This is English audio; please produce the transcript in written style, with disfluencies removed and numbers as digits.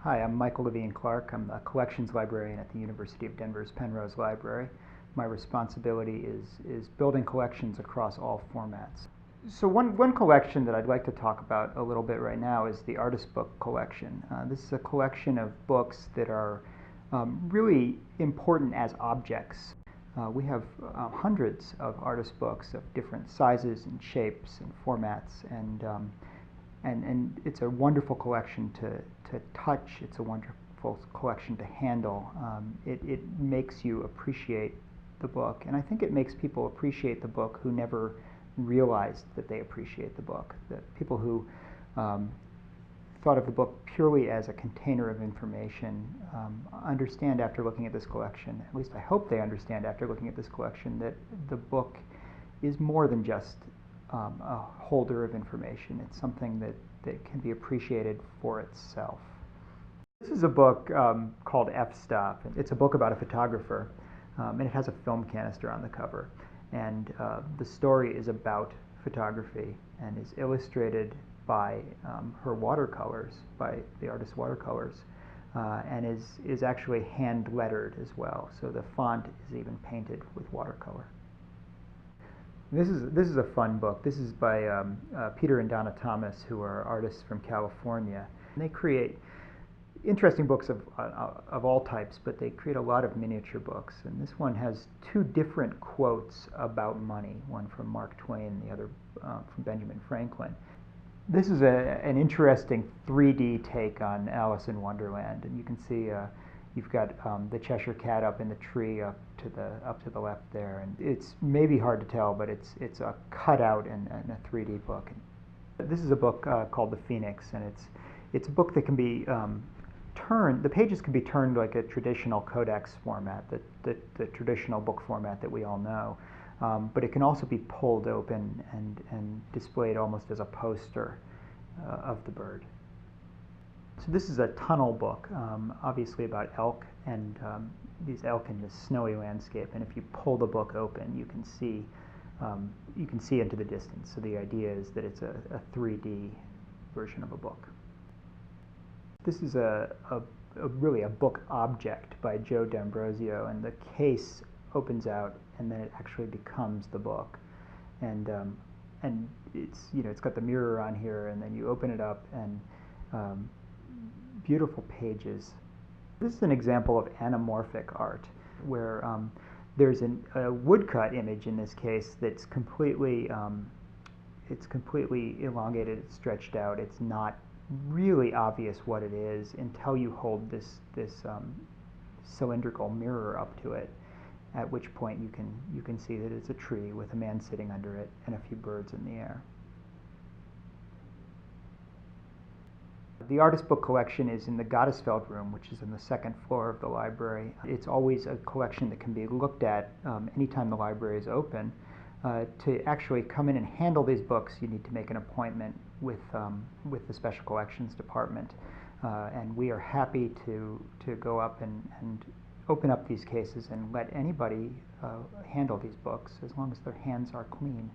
Hi, I'm Michael Levine Clark. I'm a collections librarian at the University of Denver's Penrose Library. My responsibility is building collections across all formats. So one collection that I'd like to talk about a little bit right now is the Artist Book Collection. This is a collection of books that are really important as objects. We have hundreds of artist books of different sizes and shapes and formats, and it's a wonderful collection to touch. It's a wonderful collection to handle. It makes you appreciate the book, and I think it makes people appreciate the book who never realized that they appreciate the book. That people who thought of the book purely as a container of information understand after looking at this collection, at least I hope they understand after looking at this collection, that the book is more than just a holder of information. It's something that can be appreciated for itself. This is a book called F-Stop. It's a book about a photographer, and it has a film canister on the cover. And the story is about photography and is illustrated by her watercolors, by the artist's watercolors, and is actually hand lettered as well. So the font is even painted with watercolor. This is a fun book. This is by Peter and Donna Thomas, who are artists from California. And they create interesting books of all types, but they create a lot of miniature books. And this one has two different quotes about money, one from Mark Twain, the other from Benjamin Franklin. This is an interesting 3D take on Alice in Wonderland, and you can see you've got the Cheshire Cat up in the tree up to the left there, and it's maybe hard to tell, but it's a cutout and a 3D book. This is a book called The Phoenix, and it's a book that can be turned. The pages can be turned like a traditional codex format, the traditional book format that we all know. But it can also be pulled open and displayed almost as a poster of the bird. So this is a tunnel book, obviously about elk, and these elk in this snowy landscape. And if you pull the book open, you can see into the distance. So the idea is that it's a 3D version of a book. This is really a book object by Joe D'Ambrosio, and the case opens out, and then it actually becomes the book. And it's got the mirror on here, and then you open it up, and beautiful pages. This is an example of anamorphic art, where there's a woodcut image in this case that's completely elongated, it's stretched out. It's not really obvious what it is until you hold this cylindrical mirror up to it, at which point you can see that it's a tree with a man sitting under it and a few birds in the air. The Artist Book Collection is in the Gottesfeld Room, which is in the second floor of the library. It's always a collection that can be looked at anytime the library is open. To actually come in and handle these books, you need to make an appointment with the Special Collections Department. And we are happy to go up and open up these cases and let anybody handle these books as long as their hands are clean.